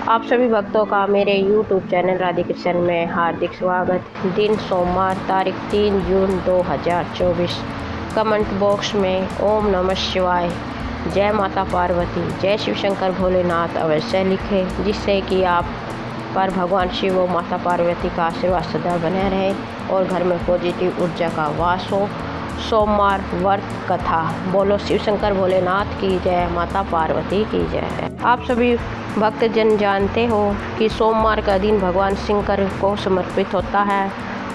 आप सभी भक्तों का मेरे YouTube चैनल राधे कृष्ण में हार्दिक स्वागत। दिन सोमवार तारीख 3 जून 2024। कमेंट बॉक्स में ओम नमः शिवाय, जय माता पार्वती, जय शिव शंकर भोलेनाथ अवश्य लिखें, जिससे कि आप पर भगवान शिव और माता पार्वती का आशीर्वाद सदा बने रहे और घर में पॉजिटिव ऊर्जा का वास हो। सोमवार व्रत कथा। बोलो शिव शंकर भोलेनाथ की जय, माता पार्वती की जय। आप सभी भक्तजन जानते हो कि सोमवार का दिन भगवान शंकर को समर्पित होता है।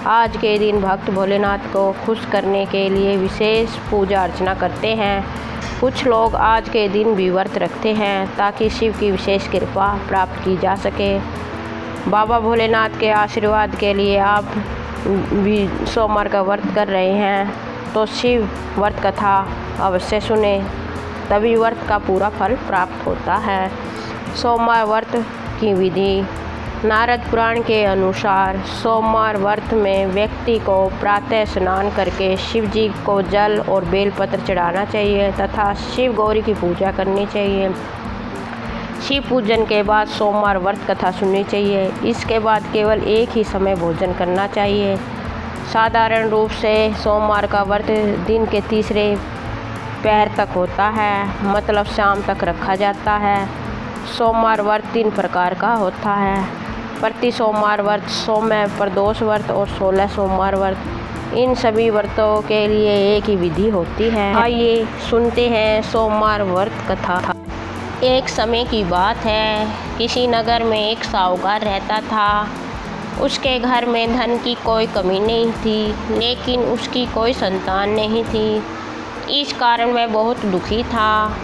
आज के दिन भक्त भोलेनाथ को खुश करने के लिए विशेष पूजा अर्चना करते हैं। कुछ लोग आज के दिन भी व्रत रखते हैं ताकि शिव की विशेष कृपा प्राप्त की जा सके। बाबा भोलेनाथ के आशीर्वाद के लिए आप भी सोमवार का व्रत कर रहे हैं तो शिव व्रत कथा अवश्य सुने, तभी व्रत का पूरा फल प्राप्त होता है। सोमवार व्रत की विधि। नारद पुराण के अनुसार सोमवार व्रत में व्यक्ति को प्रातः स्नान करके शिव जी को जल और बेलपत्र चढ़ाना चाहिए तथा शिव गौरी की पूजा करनी चाहिए। शिव पूजन के बाद सोमवार व्रत कथा सुननी चाहिए। इसके बाद केवल एक ही समय भोजन करना चाहिए। साधारण रूप से सोमवार का व्रत दिन के तीसरे पहर तक होता है, मतलब शाम तक रखा जाता है। सोमवार व्रत 3 प्रकार का होता है: प्रति सोमवार व्रत, सौम्य प्रदोष व्रत और 16 सोमवार व्रत। इन सभी व्रतों के लिए एक ही विधि होती है। आइए सुनते हैं सोमवार व्रत कथा। एक समय की बात है, किसी नगर में एक साहूकार रहता था। उसके घर में धन की कोई कमी नहीं थी, लेकिन उसकी कोई संतान नहीं थी। इस कारण वह बहुत दुखी था।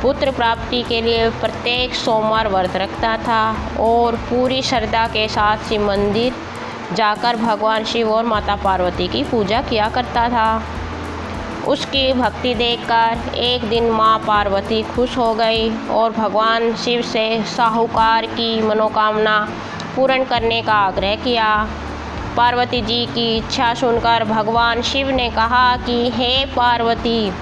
पुत्र प्राप्ति के लिए प्रत्येक सोमवार व्रत रखता था और पूरी श्रद्धा के साथ शिव मंदिर जाकर भगवान शिव और माता पार्वती की पूजा किया करता था। उसकी भक्ति देखकर एक दिन माँ पार्वती खुश हो गई और भगवान शिव से साहूकार की मनोकामना पूर्ण करने का आग्रह किया। पार्वती जी की इच्छा सुनकर भगवान शिव ने कहा कि हे पार्वती,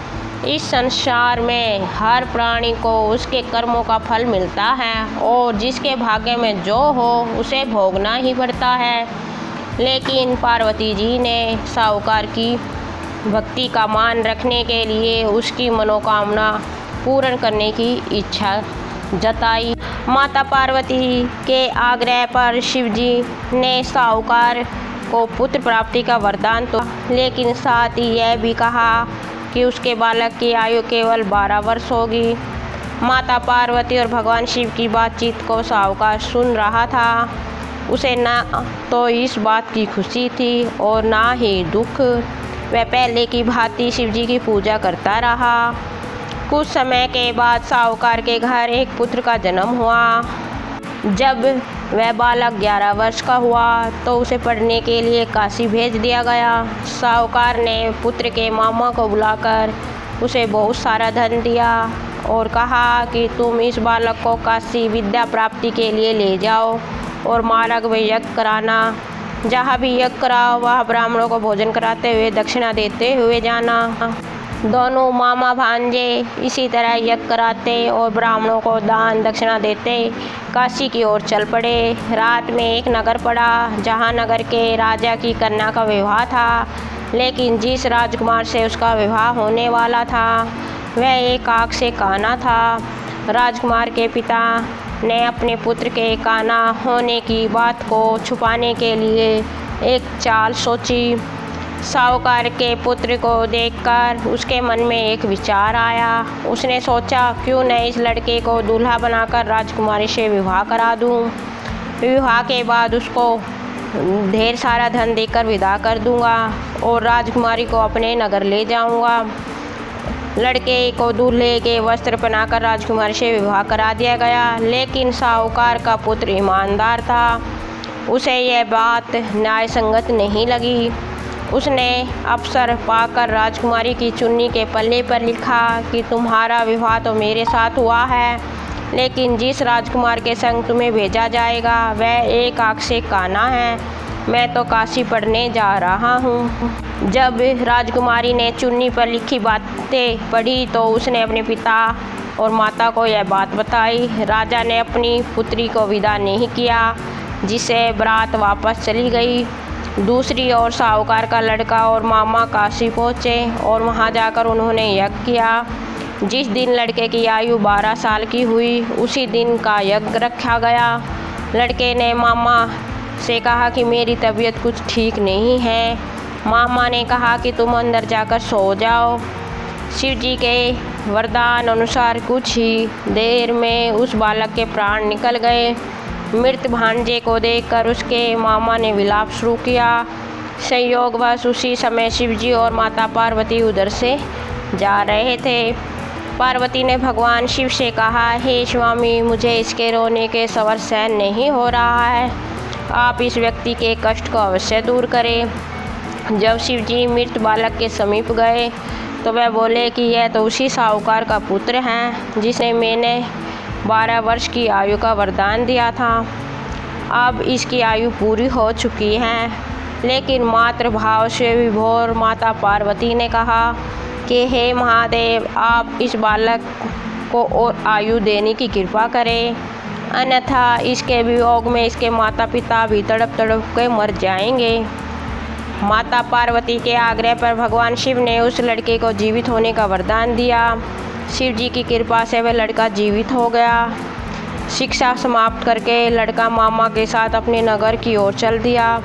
इस संसार में हर प्राणी को उसके कर्मों का फल मिलता है और जिसके भाग्य में जो हो उसे भोगना ही पड़ता है। लेकिन पार्वती जी ने साहूकार की भक्ति का मान रखने के लिए उसकी मनोकामना पूर्ण करने की इच्छा जताई। माता पार्वती के आग्रह पर शिवजी ने साहूकार को पुत्र प्राप्ति का वरदान तो, लेकिन साथ ही यह भी कहा कि उसके बालक की आयु केवल 12 वर्ष होगी। माता पार्वती और भगवान शिव की बातचीत को साहूकार सुन रहा था। उसे ना तो इस बात की खुशी थी और ना ही दुख। वह पहले की भांति शिवजी की पूजा करता रहा। कुछ समय के बाद साहूकार के घर एक पुत्र का जन्म हुआ। जब वह बालक 11 वर्ष का हुआ तो उसे पढ़ने के लिए काशी भेज दिया गया। साहूकार ने पुत्र के मामा को बुलाकर उसे बहुत सारा धन दिया और कहा कि तुम इस बालक को काशी विद्या प्राप्ति के लिए ले जाओ और मार्ग में यज्ञ कराना। जहाँ भी यज्ञ कराओ वह ब्राह्मणों को भोजन कराते हुए दक्षिणा देते हुए जाना। दोनों मामा भांजे इसी तरह यज्ञ कराते और ब्राह्मणों को दान दक्षिणा देते काशी की ओर चल पड़े। रात में एक नगर पड़ा जहाँ नगर के राजा की कन्या का विवाह था, लेकिन जिस राजकुमार से उसका विवाह होने वाला था वह एक आँख से काना था। राजकुमार के पिता ने अपने पुत्र के काना होने की बात को छुपाने के लिए एक चाल सोची। साहूकार के पुत्र को देखकर उसके मन में एक विचार आया। उसने सोचा, क्यों न इस लड़के को दूल्हा बनाकर राजकुमारी से विवाह करा दूं। विवाह के बाद उसको ढेर सारा धन देकर विदा कर दूंगा और राजकुमारी को अपने नगर ले जाऊंगा। लड़के को दूल्हे के वस्त्र पहनाकर राजकुमारी से विवाह करा दिया गया, लेकिन साहूकार का पुत्र ईमानदार था। उसे यह बात न्यायसंगत नहीं लगी। उसने अवसर पाकर राजकुमारी की चुन्नी के पल्ले पर लिखा कि तुम्हारा विवाह तो मेरे साथ हुआ है, लेकिन जिस राजकुमार के संग तुम्हें भेजा जाएगा वह एक आँख से काना है। मैं तो काशी पढ़ने जा रहा हूँ। जब राजकुमारी ने चुन्नी पर लिखी बातें पढ़ी तो उसने अपने पिता और माता को यह बात बताई। राजा ने अपनी पुत्री को विदा नहीं किया, जिससे बारात वापस चली गई। दूसरी ओर साहूकार का लड़का और मामा काशी पहुँचे और वहाँ जाकर उन्होंने यज्ञ किया। जिस दिन लड़के की आयु 12 साल की हुई, उसी दिन का यज्ञ रखा गया। लड़के ने मामा से कहा कि मेरी तबीयत कुछ ठीक नहीं है। मामा ने कहा कि तुम अंदर जाकर सो जाओ। शिव जी के वरदान अनुसार कुछ ही देर में उस बालक के प्राण निकल गए। मृत भांजे को देखकर उसके मामा ने विलाप शुरू किया। संयोगवश उसी समय शिवजी और माता पार्वती उधर से जा रहे थे। पार्वती ने भगवान शिव से कहा, हे स्वामी, मुझे इसके रोने के स्वर सहन नहीं हो रहा है, आप इस व्यक्ति के कष्ट को अवश्य दूर करें। जब शिवजी मृत बालक के समीप गए तो वह बोले कि यह तो उसी साहूकार का पुत्र है जिसे मैंने 12 वर्ष की आयु का वरदान दिया था। अब इसकी आयु पूरी हो चुकी है। लेकिन मातृ भाव से विभोर माता पार्वती ने कहा कि हे महादेव, आप इस बालक को और आयु देने की कृपा करें, अन्यथा इसके वियोग में इसके माता पिता भी तड़प तड़प के मर जाएंगे। माता पार्वती के आग्रह पर भगवान शिव ने उस लड़के को जीवित होने का वरदान दिया। शिव जी की कृपा से वह लड़का जीवित हो गया। शिक्षा समाप्त करके लड़का मामा के साथ अपने नगर की ओर चल दिया।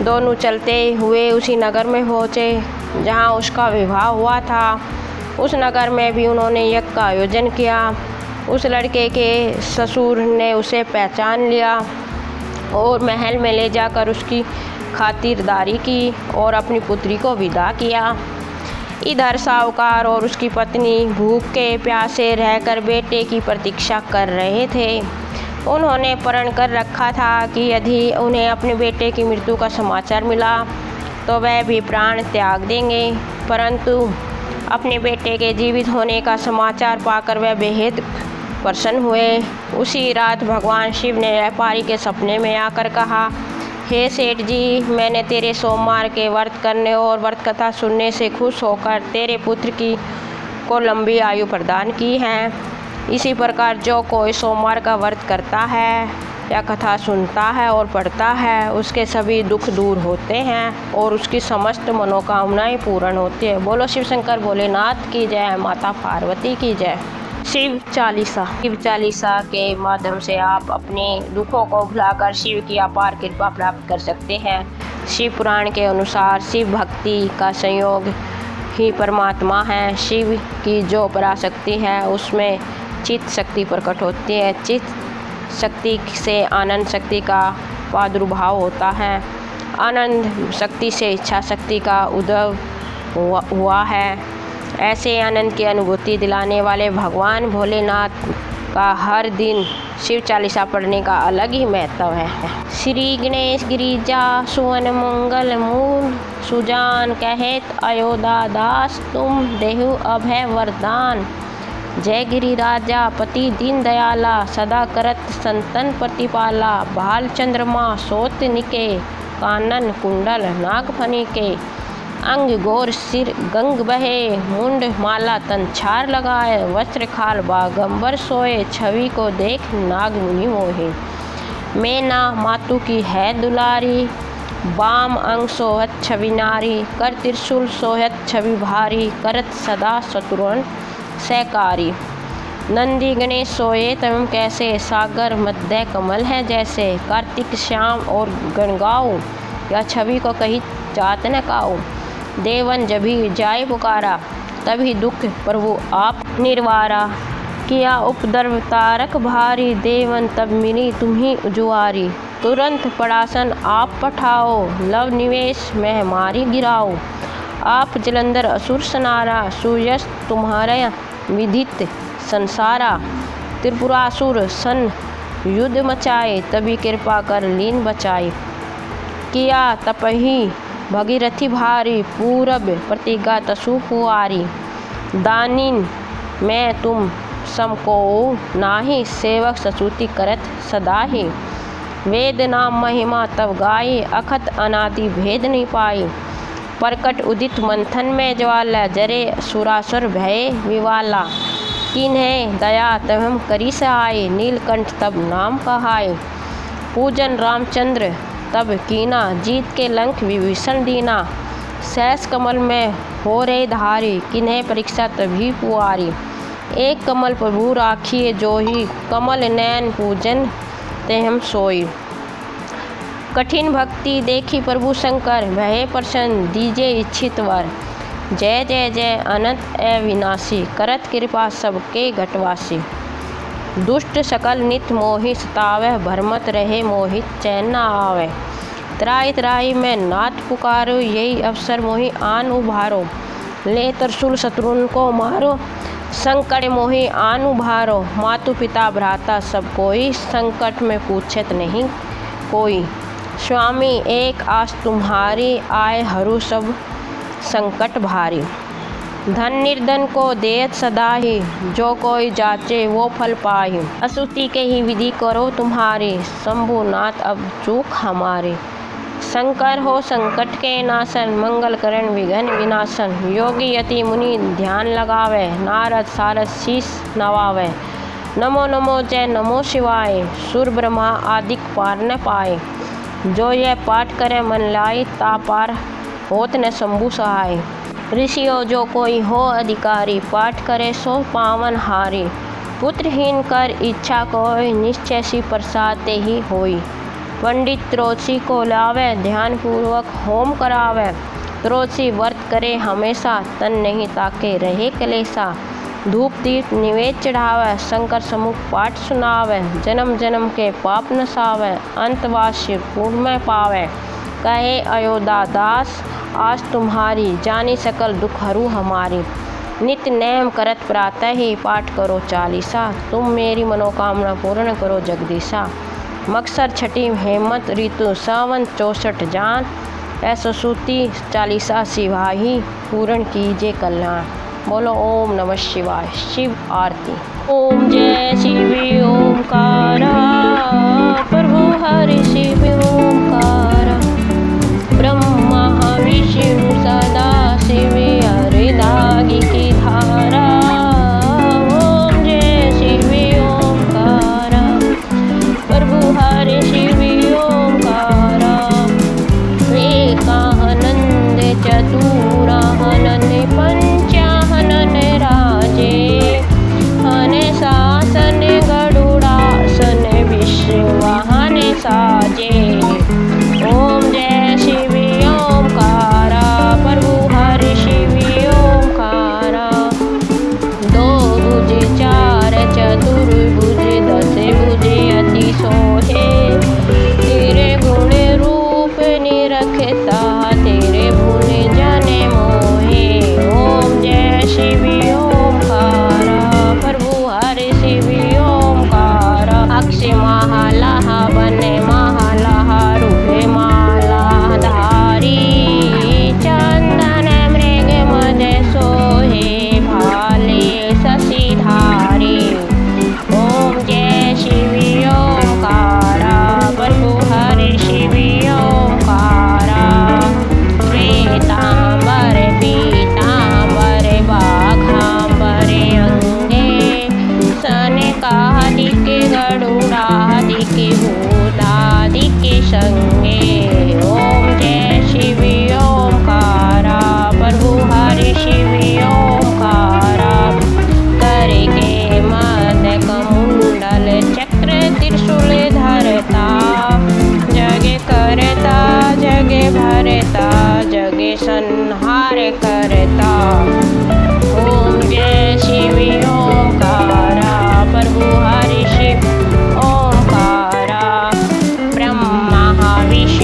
दोनों चलते हुए उसी नगर में पहुँचे जहाँ उसका विवाह हुआ था। उस नगर में भी उन्होंने यज्ञ का आयोजन किया। उस लड़के के ससुर ने उसे पहचान लिया और महल में ले जाकर उसकी खातिरदारी की और अपनी पुत्री को विदा किया। इधर साहूकार और उसकी पत्नी भूखे प्यासे रहकर बेटे की प्रतीक्षा कर रहे थे। उन्होंने प्रण कर रखा था कि यदि उन्हें अपने बेटे की मृत्यु का समाचार मिला तो वह भी प्राण त्याग देंगे। परंतु अपने बेटे के जीवित होने का समाचार पाकर वह बेहद प्रसन्न हुए। उसी रात भगवान शिव ने व्यापारी के सपने में आकर कहा, हे सेठ जी, मैंने तेरे सोमवार के व्रत करने और व्रत कथा सुनने से खुश होकर तेरे पुत्र को लंबी आयु प्रदान की है। इसी प्रकार जो कोई सोमवार का व्रत करता है या कथा सुनता है और पढ़ता है, उसके सभी दुख दूर होते हैं और उसकी समस्त मनोकामनाएं पूर्ण होती है। बोलो शिव शंकर भोलेनाथ की जय, माता पार्वती की जय। शिव चालीसा के माध्यम से आप अपने दुखों को भुलाकर शिव की अपार कृपा प्राप्त कर सकते हैं। शिव पुराण के अनुसार शिव भक्ति का संयोग ही परमात्मा है। शिव की जो पराशक्ति है उसमें चित्त शक्ति प्रकट होती है। चित्त शक्ति से आनंद शक्ति का प्रादुर्भाव होता है। आनंद शक्ति से इच्छा शक्ति का उदय हुआ है। ऐसे आनंद की अनुभूति दिलाने वाले भगवान भोलेनाथ का हर दिन शिव चालीसा पढ़ने का अलग ही महत्व है। श्री गणेश गिरिजा सुवन मंगल मूल सुजान कहत अयोध्या दास, तुम देहु अभय वरदान। जय गिरि राजा पति दीन दयाला, सदा करत संतन प्रतिपाला। भाल चंद्रमा सोत निके, कानन कुंडल नाग फनी के। अंग गोर सिर गंग बहे, मुंड माला तन छार लगाए। वस्त्र खाल बागंबर सोए, छवि को देख नाग मुनि मोहे। मैना मातु की है दुलारी, बाम अंग सोहत छवि नारी। कर त्रिशूल सोहत छवि भारी, करत सदा शत्रुन सहकारी। नंदी गणेश सोए तम कैसे, सागर मध्य कमल है जैसे। कार्तिक श्याम और गणगाओ, या छवि को कही जात न काओ। देवन जभी जाय पुकारा, तभी दुख प्रभु आप निर्वारा। किया उपद्रव तारक भारी, देवन तब मिली तुम्ही जुआरी। तुरंत पड़ासन आप पठाओ, लव निवेश में मारी गिराओ। आप जलंधर असुर सनारा, सुयश तुम्हारा विदित संसारा। त्रिपुरासुर सन युद्ध मचाए, तभी कृपा कर लीन बचाई। किया तपहि भगीरथी भारी, पूरब प्रतिज्ञा तसु कुआरी। दानिन मैं तुम समको नाही, सेवक सचुति करत सदाही। वेद नाम महिमा तब गाई, अखत अनादि भेद नहीं पाई। प्रकट उदित मंथन में ज्वाला, जरे सुरासुर भय विवाला। किन्हें दया तब करी सहाय, नीलकंठ तब नाम कहाय। पूजन रामचंद्र तब कीना, जीत के लंक विभीषण दीना। सहस कमल में हो रे धारी, किन्हें परीक्षा तभी पुआरी। एक कमल प्रभु राखिए जोही, कमल नयन पूजन ते हम सोई। कठिन भक्ति देखी प्रभु शंकर, भये प्रसन्न दीजे इच्छित वर। जय जय जय अनंत अविनाशी, करत कृपा सबके घटवासी। दुष्ट सकल नित मोहि सतावै, भरमत रहे मोहित चैन न आवे। त्राहि त्राहि मैं नाथ पुकारो, यही अवसर मोहि आन उभारो। ले त्रिशूल शत्रुन को मारो, संकट मोहि आन उभारो। मातु पिता भ्राता सब कोई, संकट में पूछत नहीं कोई। स्वामी एक आस तुम्हारी, आए हरू सब संकट भारी। धन निर्धन को देत सदा ही, जो कोई जाचे वो फल पाहि। अस्तुति के ही विधि करो तुम्हारी, शंभुनाथ अब चूक हमारी। शंकर हो संकट के नाशन, मंगल करण विघ्न विनाशन। योगी यति मुनि ध्यान लगावे, नारद सारद शीस नवावे। नमो नमो जय नमो शिवाय, सुर ब्रह्मा आदिक पार न पाए। जो यह पाठ करे मन लाई, ता पार होत न शंभु सहाय। ऋषियों जो कोई हो अधिकारी, पाठ करे सो पावन हारी। पुत्रहीन कर इच्छा कोई, निश्चय सी प्रसाद ते ही होई। पंडित त्रोसी को लावे, ध्यान पूर्वक होम करावे। त्रोसी व्रत करे हमेशा, तन नहीं ताके रहे कलेसा। धूप दीप निवेद चढ़ावे, शंकर सम्मुख पाठ सुनावे। जन्म जन्म के पाप नसावे, अंतवासी पूर्ण में पावे। कहे अयोध्या दास आज तुम्हारी, जानी सकल दुख हरू हमारी। नित्य नेम करत प्रातः ही, पाठ करो चालीसा। तुम मेरी मनोकामना पूर्ण करो जगदीशा। मकसर छठी हेमंत ऋतु, सावन 64 जान। ऐसो सूती चालीसा सिवाही, पूर्ण कीजिए कल्याण। बोलो ओम नमः शिवाय। शिव आरती। ओम जय शिव ओंकारा, प्रभु हरि शिव ओंकारा। ब्रह्मा विष्णु सदा शिव, हरिदागी की धारा। ओम जय शिव ओंकारा, प्रभु हरि शिव ओंकारा। एकानंद चतुरानन पंचानन राजे। हने शासन गरुड़ासन, विश्ववाहन साजे। ओम जय शिव ओंकारा, प्रभु हरि शिव ओंकारा। दो भुज चार चतुर्भुज, 10 भुज अति सोहे। तेरे गुण रूप निरखता, तेरे भुन जाने मोहे। ओम जय शिव ओंकारा, प्रभु हरि शिव ओंकारा। अक्षय माला बन माला, रूपे माला धारी। चंदन मृग मद सोहे, भाले शशि धारी। ओम जय शिव ओंकारा, प्रभु हरि शिव ओंकारा। श्वेतांबर पीतांबर, बाघांबर अंगे। सनकादिक गरुड़ादिक, भूतादिक संगे। ओम जय शिव ओंकारा, प्रभु हरि शिव ओंकारा। करके मदक कुंडल चक्र त्रिशूल धरता। जग करता जग भरता, जग संहार करता। ओम जय शिव ओंकारा, प्रभु हरि शिव ओंकारा। ब्रह्मा विष्णु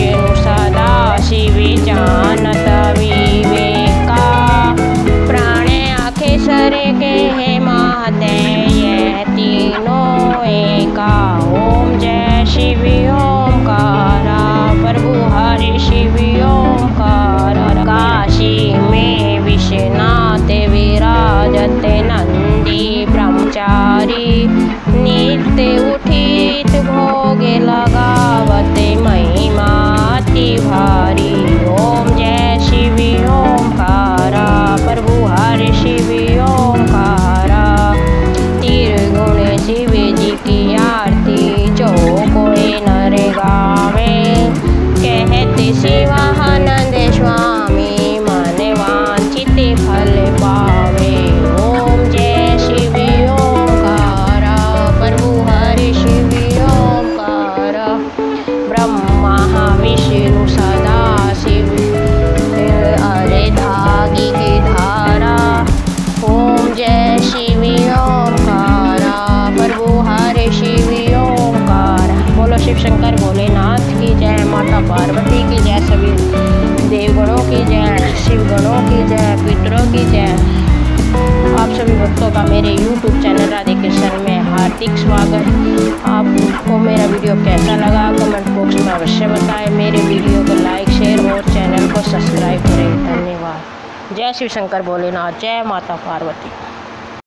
सभी भक्तों का मेरे YouTube चैनल राधे कृष्ण में हार्दिक स्वागत। आपको मेरा वीडियो कैसा लगा कमेंट बॉक्स में अवश्य बताएं। मेरे वीडियो को लाइक शेयर और चैनल को सब्सक्राइब करें। धन्यवाद। जय शिव शंकर भोलेनाथ, जय माता पार्वती।